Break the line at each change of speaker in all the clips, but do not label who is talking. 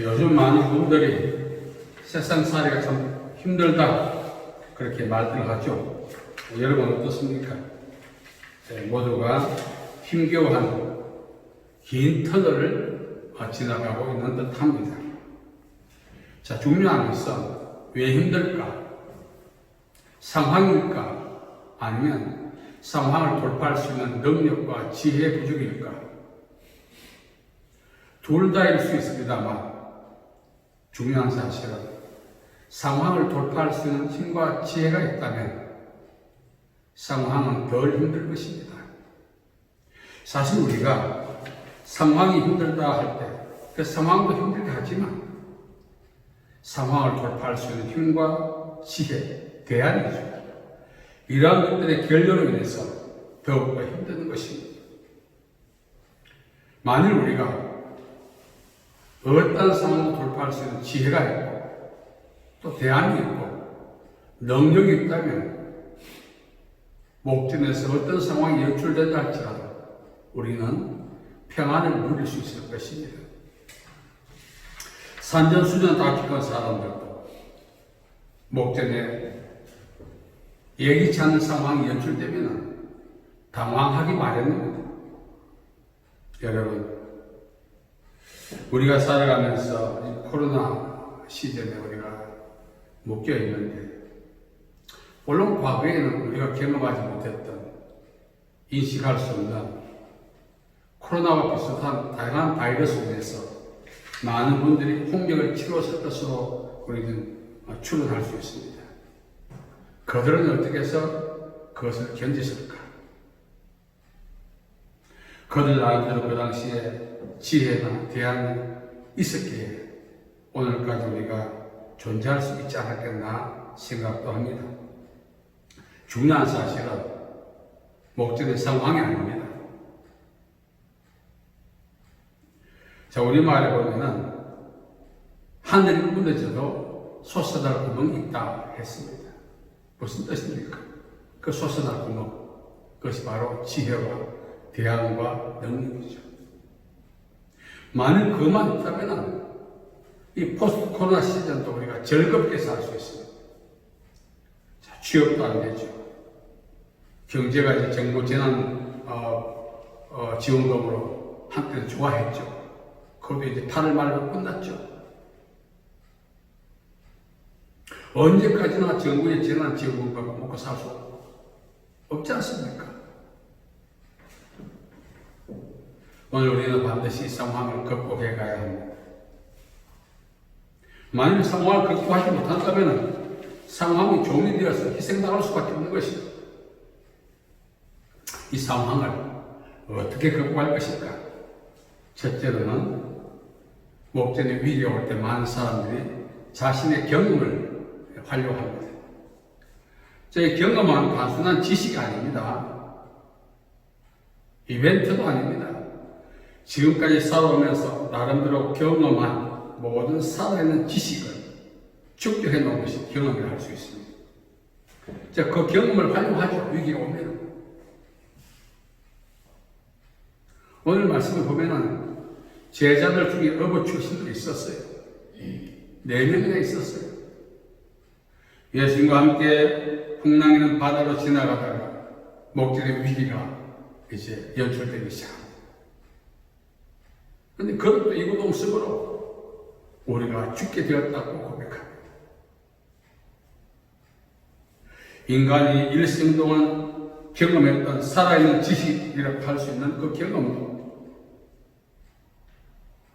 요즘 많은 분들이 세상살이가 참 힘들다 그렇게 말들을 하죠. 여러분 어떻습니까? 모두가 힘겨워한 긴 터널을 지나가고 있는 듯합니다. 자, 중요한 것은 왜 힘들까? 상황일까? 아니면 상황을 돌파할 수 있는 능력과 지혜 부족일까? 둘 다일 수 있습니다만 중요한 사실은 상황을 돌파할 수 있는 힘과 지혜가 있다면 상황은 덜 힘들 것입니다. 사실 우리가 상황이 힘들다 할 때 그 상황도 힘들게 하지만 상황을 돌파할 수 있는 힘과 지혜, 대안이죠. 이러한 것들의 결렬로 인해서 더욱더 힘든 것입니다. 만일 우리가 어떤 상황도 돌파할 수 있는 지혜가 있고 또 대안이 있고 능력이 있다면 목전에서 어떤 상황이 연출된다 할지라도 우리는 평안을 누릴 수 있을 것입니다. 산전수전 다 겪은 사람들도 목전에 예기치 않은 상황이 연출되면 당황하기 마련입니다. 여러분, 우리가 살아가면서 이 코로나 시대에 우리가 묶여 있는데, 물론 과거에는 우리가 경험하지 못했던, 인식할 수 없는 코로나와 비슷한 다양한 바이러스에 대해서 많은 분들이 홍역을 치루었을 것으로 우리는 추론할 수 있습니다. 그들은 어떻게 해서 그것을 견디실까? 그들 나름대로 그 당시에 지혜나 대안이 있었기에 오늘까지 우리가 존재할 수 있지 않았겠나 생각도 합니다. 중요한 사실은 목적의 상황이 아닙니다. 자, 우리말에 보면은 하늘이 무너져도 솟아날 구멍이 있다 했습니다. 무슨 뜻입니까? 그 솟아날 구멍, 그것이 바로 지혜와 대안과 능력이죠. 만일 그것만 있다면 이 포스트 코로나 시즌도 우리가 즐겁게 살 수 있습니다. 자, 취업도 안 되죠. 경제가 이제 정부 재난 지원금으로 한때는 좋아했죠. 그것도 이제 8월 말로 끝났죠. 언제까지나 정부의 재난 지원금 갖고 먹고 살 수 없지 않습니까? 오늘 우리는 반드시 이 상황을 극복해 가야 합니다. 만일 상황을 극복하지 못한다면 상황이 종이 되어서 희생당할 수밖에 없는 것이죠. 이 상황을 어떻게 극복할 것일까? 첫째로는 목전에 위기가 올 때 많은 사람들이 자신의 경험을 활용합니다. 저희 경험은 단순한 지식이 아닙니다. 이벤트도 아닙니다. 지금까지 살아오면서 나름대로 경험한 모든 살아있는 지식을 축적해 놓은 것이 경험을 할 수 있습니다. 자, 그 경험을 활용하죠. 위기가 오면. 오늘 말씀을 보면은 제자들 중에 어부 출신들이 있었어요. 4명이나 있었어요. 예수님과 함께 풍랑이는 바다로 지나가다가 목전의 위기가 이제 연출되기 시작합니다. 그런데 그것도 이구동성으로 우리가 죽게 되었다고 고백합니다. 인간이 일생 동안 경험했던 살아있는 지식이라고 할 수 있는 그 경험도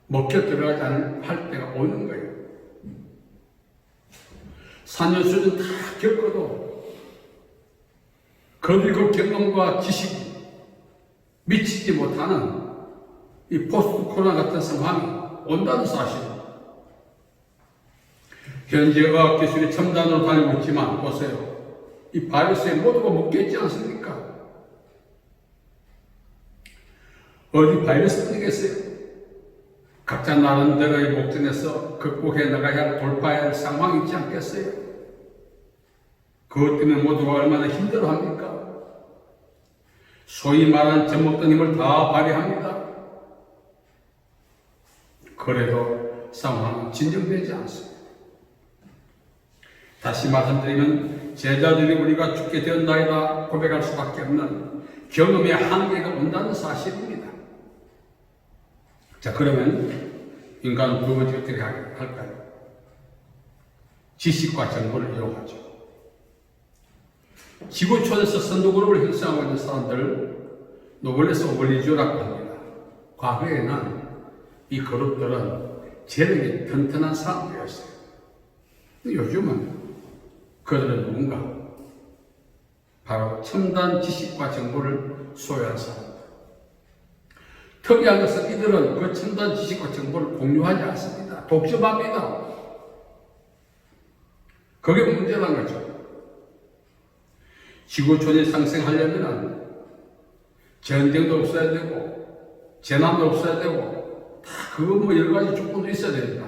먹혀 들어가지 않을 때가 오는 거예요. 산전수전 다 겪어도 그 경험과 지식이 미치지 못하는 이 포스트 코로나 같은 상황이 온다는 사실입니다. 현재 의학기술이 첨단으로 달리고 있지만 보세요. 이 바이러스에 모두가 묶여있지 않습니까? 어디 바이러스뿐이겠어요? 각자 나름대로의 목전에서 극복해 나가야 할, 돌파해야 할 상황이 있지 않겠어요? 그것 때문에 모두가 얼마나 힘들어합니까? 소위 말하는 젖먹던 힘을 다 발휘합니다. 그래도 상황은 진정되지 않습니다. 다시 말씀드리면 제자들이 우리가 죽게 되었나이다 고백할 수밖에 없는 경험의 한계가 온다는 사실입니다. 자, 그러면 인간은 두 번째 어떻게 할까요? 지식과 정보를 이용하죠. 지구촌에서 선두그룹을 형성하고 있는 사람들을 노블레스 오블리주라고 합니다. 과거에는 이 그룹들은 재력이 튼튼한 사람들이었어요. 요즘은 그들은 누군가? 바로 첨단 지식과 정보를 소유한 사람들. 특이한 것은 이들은 그 첨단 지식과 정보를 공유하지 않습니다. 독점합니다. 그게 문제라는 거죠. 지구촌이 상생하려면 전쟁도 없어야 되고 재난도 없어야 되고 다 그거 뭐 여러 가지 조건도 있어야 됩니다.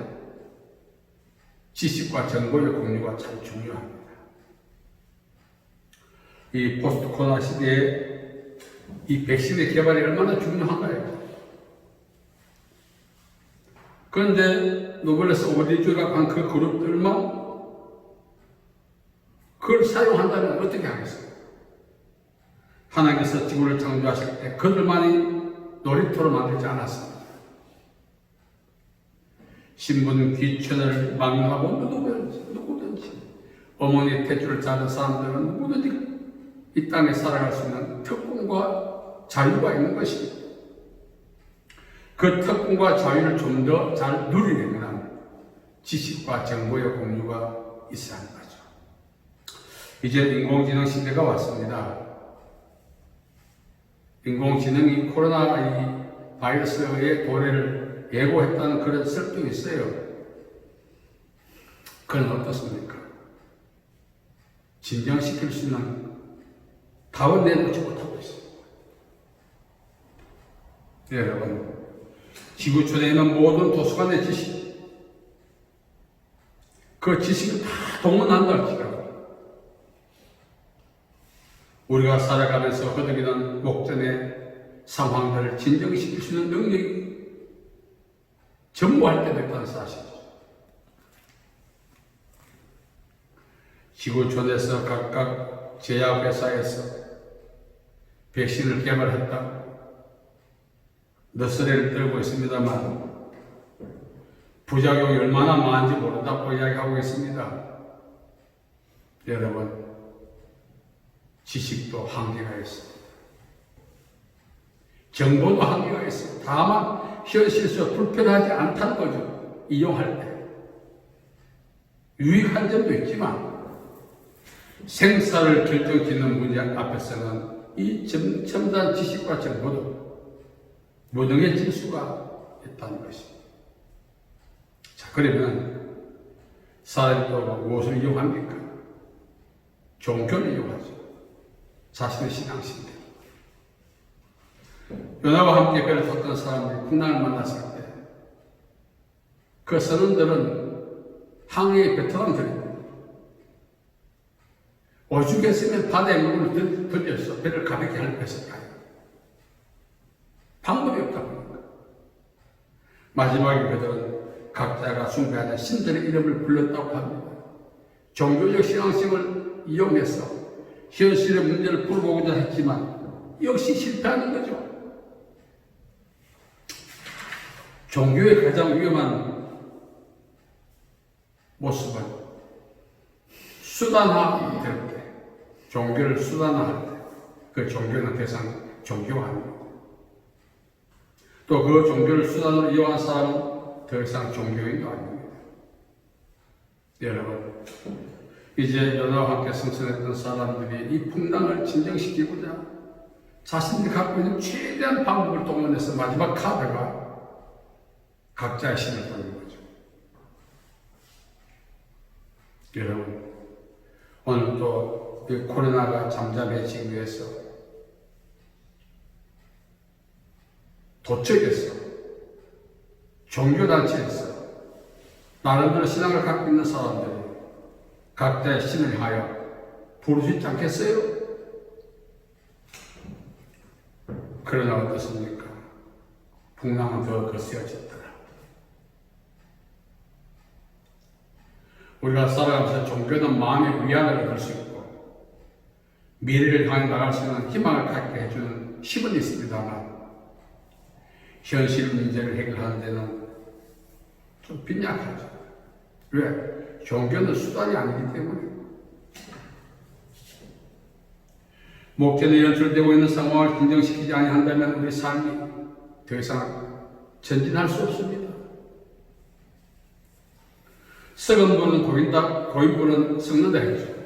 지식과 정보의 공유가 참 중요합니다. 이 포스트 코로나 시대에 이 백신의 개발이 얼마나 중요한가요? 그런데 노블레스 오블리주라고 한 그 그룹들만 그걸 사용한다면 어떻게 하겠어요? 하나님께서 지구를 창조하실 때 그들만이 놀이터로 만들지 않았습니다. 신분, 귀천을 망명하고 누구든지 어머니 탯줄을 잡은 사람들은 누구든지 이 땅에 살아갈 수 있는 특권과 자유가 있는 것입니다. 그 특권과 자유를 좀 더 잘 누리려면 지식과 정보의 공유가 있어야 하는 거죠. 이제 인공지능 시대가 왔습니다. 인공지능이 코로나 이 바이러스의 도래를 예고했다는 그런 설득이 있어요. 그건 어떻습니까? 진정시킬 수 있는 답은 내놓지 못하고 있습니다. 네, 여러분. 지구촌에 있는 모든 도서관의 지식, 그 지식을 다 동원한다 할지라도 우리가 살아가면서 허덕이는 목전의 상황들을 진정시킬 수 있는 능력이 전무할 때도 있다는 사실이죠. 지구촌에서 각각 제약회사에서 백신을 개발했다. 너스레를 떨고 있습니다만 부작용이 얼마나 많은지 모른다고 이야기하고 있습니다. 여러분, 지식도 한계가 있습니다. 정보도 한계가 있습니다. 다만 현실에서 불편하지 않다는 거죠. 이용할 때. 유익한 점도 있지만 생사를 결정짓는 문제 앞에서는 이 첨단 지식과 정보도 무능해질 수가 있다는 것입니다. 자, 그러면 사람이 또 무엇을 이용합니까? 종교를 이용하죠. 자신의 신앙심대로. 요나와 함께 배를 탔던 사람들이 풍랑을 만났을 때 그 선원들은 항해의 베테랑들입니다. 오죽했으면 바다에 물을 던져서 배를 가볍게 할 것일까요? 방법이 없다 보니까 마지막에 그들은 각자가 숭배하는 신들의 이름을 불렀다고 합니다. 종교적 신앙심을 이용해서 현실의 문제를 풀어보고자 했지만 역시 실패하는 거죠. 종교의 가장 위험한 모습은 수단화될 때, 종교를 수단화할 때, 그 종교는 대상 종교가 아닙니다. 또 그 종교를 수단으로 이용한 사람은 더 이상 종교인도 아닙니다. 여러분, 이제 연합과 함께 승선했던 사람들이 이 풍랑을 진정시키고자 자신들이 갖고 있는 최대한 방법을 동원해서 마지막 카드가 각자의 신을 보는 거죠. 여러분, 오늘 또 이 코로나가 잠잠해지기 위해서 도처에서 종교단체에서 나름대로 신앙을 갖고 있는 사람들이 각자의 신을 하여 부르지 않겠어요? 그러나 어떻습니까? 풍랑은 더 거세어졌더라. 우리가 살아가면서 종교는 마음의 위안을 얻을 수 있고 미래를 향해 나갈 수 있는 희망을 갖게 해주는 힘은 있습니다만 현실 문제를 해결하는 데는 좀 빈약하죠. 왜? 종교는 수단이 아니기 때문에. 목전에 연출되고 있는 상황을 진정시키지 아니한다면 우리 삶이 더 이상 전진할 수 없습니다. 썩은 불은 고인다, 고인 불은 썩는다 했죠.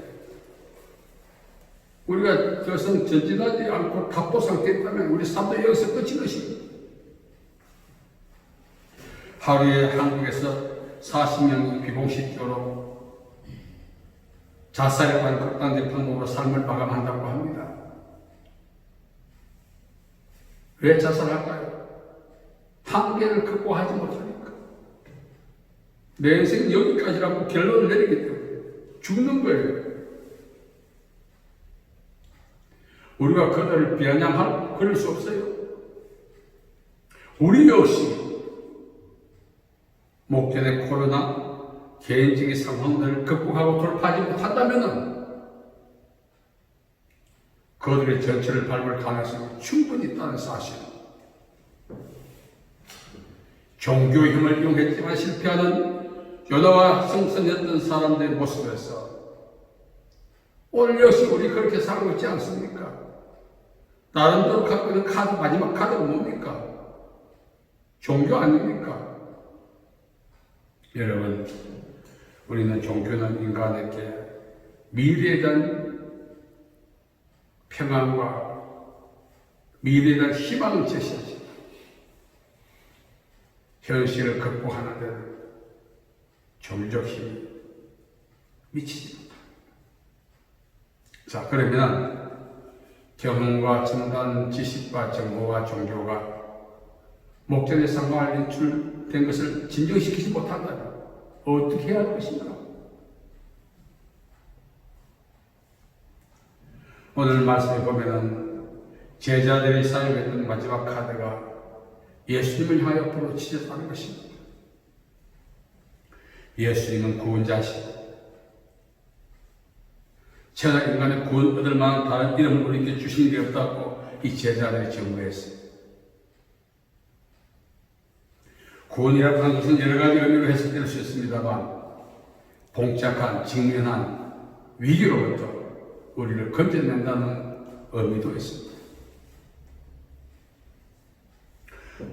우리가 더 이상 전진하지 않고 답보 상태에 있다면 우리 삶도 여기서 끝인 것입니다. 하루에 한국에서 40명이 비공식적으로 자살에 관한 극단적 방법으로 삶을 마감한다고 합니다. 왜 자살할까요? 한계를 극복하지 못하니까. 내 인생은 여기까지라고 결론을 내리기 때문에 죽는 거예요. 우리가 그들을 비아냥할 그럴 수 없어요. 우리 역시 목전의 코로나 개인적인 상황들을 극복하고 돌파하지 못한다면 그들의 전체를 밟을 가능성이 충분히 있다는 사실. 종교의 힘을 이용했지만 실패하는 요나와 성선했던 사람들의 모습에서 오늘 역시 우리 그렇게 살고 있지 않습니까? 나름대로 갖고 있는 카드, 마지막 카드가 뭡니까? 종교 아닙니까? 여러분, 우리는 종교는 인간에게 미래에 대한 평안과 미래에 대한 희망을 제시하지. 현실을 극복하는 데는 종교적 힘이 미치지 못합니다. 자, 그러면 경험과 첨단 지식과 정보와 종교가 목적의 상황을 연출된 것을 진정시키지 못한다면 어떻게 해야 할 것인가? 오늘 말씀에 보면은 제자들이 사용했던 마지막 카드가 예수님을 향하여 부르짖었다는 것입니다. 예수님은 구원자시고 천하 인간의 구원 얻을 만한 다른 이름을 우리에게 주신 일이 없다고 이 제자들이 증거했습니다. 구원이라고 하는 것은 여러 가지 의미로 해석될 수 있습니다만 봉착한, 직면한 위기로부터 우리를 건져낸다는 의미도 있습니다.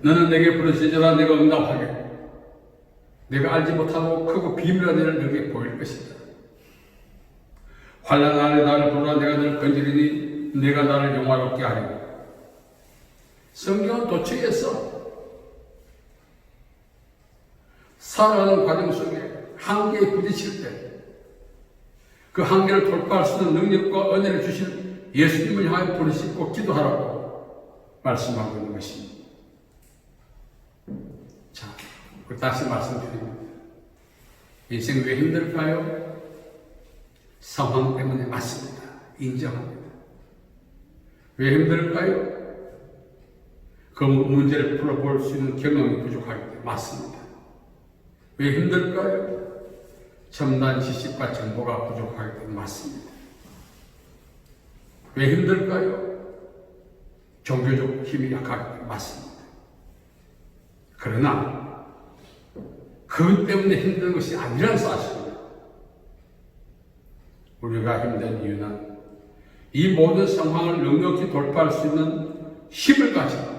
너는 내게 부르짖으라 내가 응답하게. 내가 알지 못하고 크고 비밀한 일을 너에게 보일 것이다. 환난 안에 나를 부르라 내가 너를 건지리니 내가 나를 영화롭게 하리라. 성경은 도처에서 살아가는 과정 속에 한계에 부딪힐 때 그 한계를 돌파할 수 있는 능력과 은혜를 주신 예수님을 향해 부르짖고 기도하라고 말씀하고 있는 것입니다. 자, 다시 말씀드립니다. 인생 왜 힘들까요? 상황 때문에 맞습니다. 인정합니다. 왜 힘들까요? 그 문제를 풀어볼 수 있는 경험이 부족하기 때문에 맞습니다. 왜 힘들까요? 첨단 지식과 정보가 부족하기 때문에 맞습니다. 왜 힘들까요? 종교적 힘이 약하기 때문에 맞습니다. 그러나 그것 때문에 힘든 것이 아니라는 사실입니다. 우리가 힘든 이유는 이 모든 상황을 넉넉히 돌파할 수 있는 힘을 가지고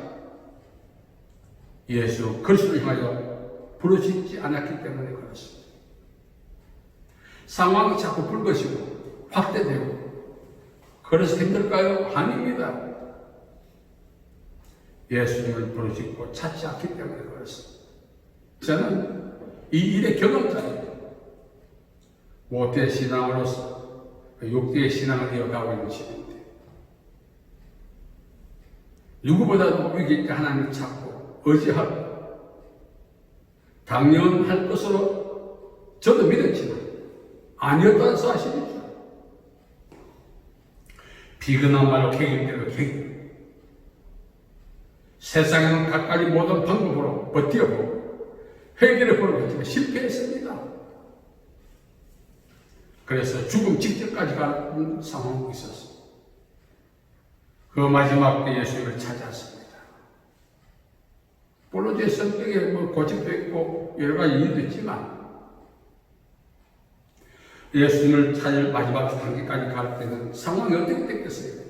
예수 그리스도를 향하여 부르짖지 않았기 때문에 그렇습니다. 상황이 자꾸 불거지고 확대되고 그래서 힘들까요? 아닙니다. 예수님을 부르짖고 찾지 않기 때문에 그렇습니다. 저는 이 일의 경험자입니다. 모태 신앙으로서 6대의 신앙을 이어가고 있는 집인데 누구보다도 위기 있게 하나님을 찾고 의지하고 당연할 것으로 저도 믿었지만 아니었다는 사실이죠. 비근한 말로 개인대로 개인. 세상에는 각가지 모든 방법으로 버텨보고 해결해 보려고 했지만 실패했습니다. 그래서 죽음 직전까지 가는 상황이 있었습니다. 그 마지막 때 예수님을 찾았습니다. 물론 제 성격에 고집도 있고 여러 가지 일도 있지만 예수님을 찾을 마지막 단계까지 갈 때는 상황이 어떻게 됐겠어요?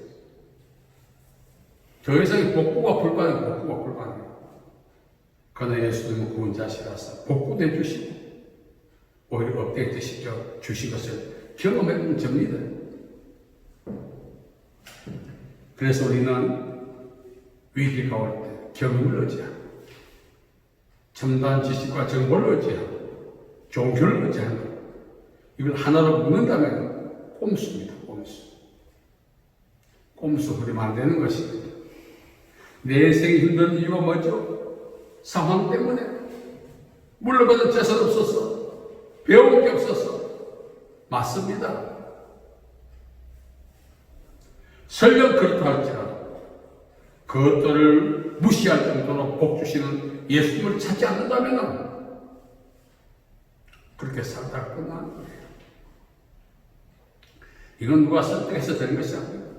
더 이상 복구가 불가능해요. 그러나 예수님은 구원자시라서 복구도 해주시고 오히려 업데이트 시켜 주신 것을 경험해보면 접니다. 그래서 우리는 위기가 올 때 경험을 의지하고 첨단 지식과 정보를 의지하고 종교를 의지하고 이걸 하나로 묶는다면 꼼수입니다. 꼼수 부리면 안 되는 것입니다. 내 인생이 힘든 이유가 뭐죠? 상황 때문에 물러가는 재산 없어서 배운 게 없어서 맞습니다. 설령 그렇다 할지라도 그것들을 무시할 정도로 복 주시는 예수님을 찾지 않는다면 그렇게 살다가 끝나는 거예요. 이건 누가 선택해서 되는 것이 아니고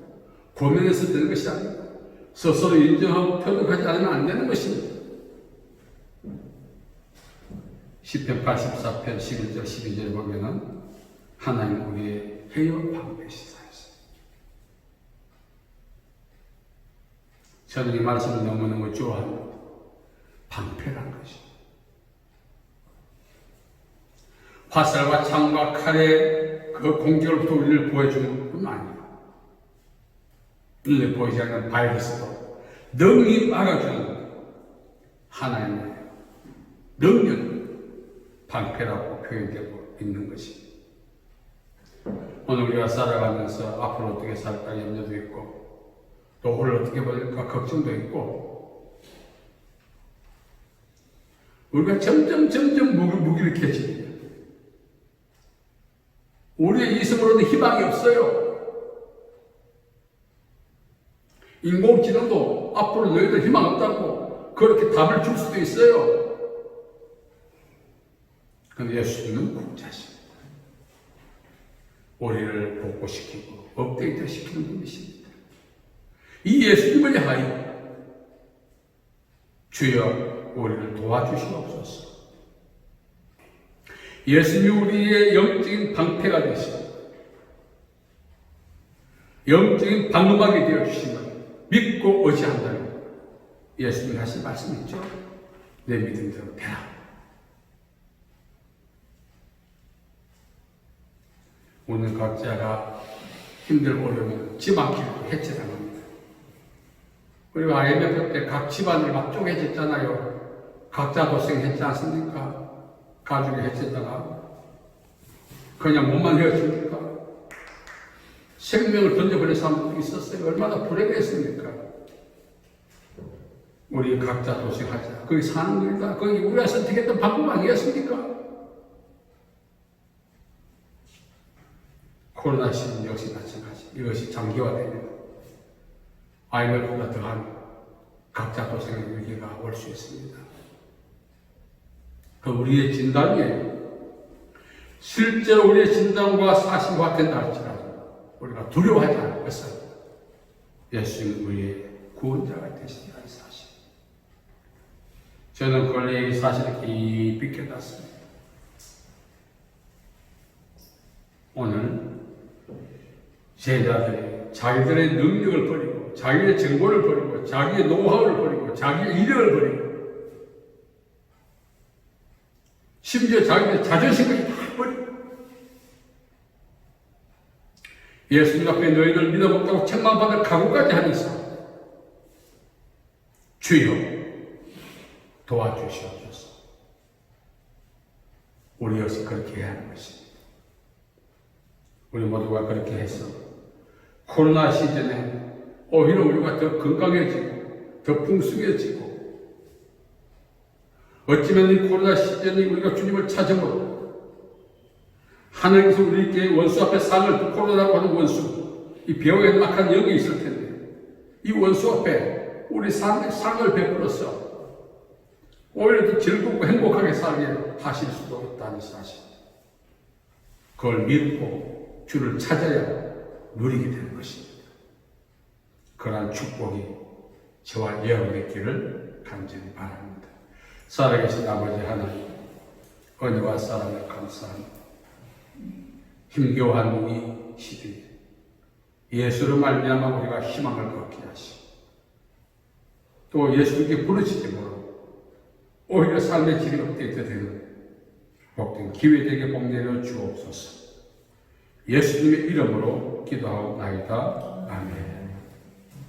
고민해서 되는 것이 아니고 스스로 인정하고 표득하지 않으면 안 되는 것입니다. 시편 84편 11절 12절에 보면은 하나님 우리의 해요 방패시다 했어요. 저는 이 말씀을 너무너무 좋아합니다. 방패란 것입니다. 화살과 창과 칼의 그 공격으로부터 우리를 보여주는 뿐 아니에요. 눈에 보이지 않는 바이러스도 능히 막아주는 하나님의 능력, 방패라고 표현되고 있는 것입니다. 오늘 우리가 살아가면서 앞으로 어떻게 살까 염려도 있고 또 오늘 어떻게 보낼까 걱정도 있고 우리가 점점 무기력해집니다. 우리의 이성으로는 희망이 없어요. 인공지능도 앞으로 너희들 희망 없다고 그렇게 답을 줄 수도 있어요. 그런데 예수님은 구원자십니다. 우리를 복구시키고 업데이트 시키는 분이십니다. 이 예수님을 향하여 주여 우리를 도와주시옵소서. 예수님이 우리의 영적인 방패가 되시고 영적인 방어막이 되어주시면 믿고 의지한다면 예수님이 하신 말씀 있죠? 내 믿음대로 되라. 오늘 각자가 힘들고 어려우면 집안 길고 해체당합니다. 그리고 IMF 때 각 집안이 막 쪼개졌잖아요. 각자 고생했지 않습니까? 가족이 해체당하고 그냥 몸만 헤어집니까? 생명을 던져버린 사람도 있었어요. 얼마나 불행했습니까? 우리 각자 도생하자. 거기 사는 길이다. 거기 우리가 선택했던 방법 아니겠습니까? 코로나 시즌 역시 마찬가지. 이것이 장기화되면 IMF보다 더한 각자 도생의 위기가 올 수 있습니다. 그 우리의 진단이에요. 실제로 우리의 진단과 사실과 된다 할지라도 우리가 두려워하지 않을 것은 예수님 우리의 구원자가 되시리라는 사실. 저는 그걸 이 사실을 깊이 깨닫습니다. 오늘 제자들이 자기들의 능력을 버리고 자기의 정보를 버리고 자기의 노하우를 버리고 자기의 이력을 버리고 심지어 자기의 자존심까지 다 버리고 예수님 앞에 너희를 믿어먹다고 책망받을 각오까지 하면서 주여 도와주시옵소서. 우리 역시 그렇게 해야 하는 것입니다. 우리 모두가 그렇게 해서 코로나 시즌에 오히려 우리가 더 건강해지고 더 풍성해지고 어쩌면 이 코로나 시즌에 우리가 주님을 찾음으로 하나님께서 우리에게 원수 앞에 상을, 코로나라고 하는 원수, 이 병에 막한 영이 있을 텐데 이 원수 앞에 우리 상을 베풀어서 오히려 더 즐겁고 행복하게 살게 하실 수도 있다는 사실. 그걸 믿고 주를 찾아야 누리게 되는 것입니다. 그러한 축복이 저와 여러분의 길을 간절히 바랍니다. 살아계신 아버지 하나님, 은혜와 사랑에 감사합니다. 힘겨워한 이 시대에 예수로 말미암아 우리가 희망을 갖게 하시고 또 예수님께 부르짖지 모르고 오히려 삶의 질이 업데이트 되는 복된 기회되게 복내려 주옵소서. 예수님의 이름으로 기도하옵나이다. 아멘.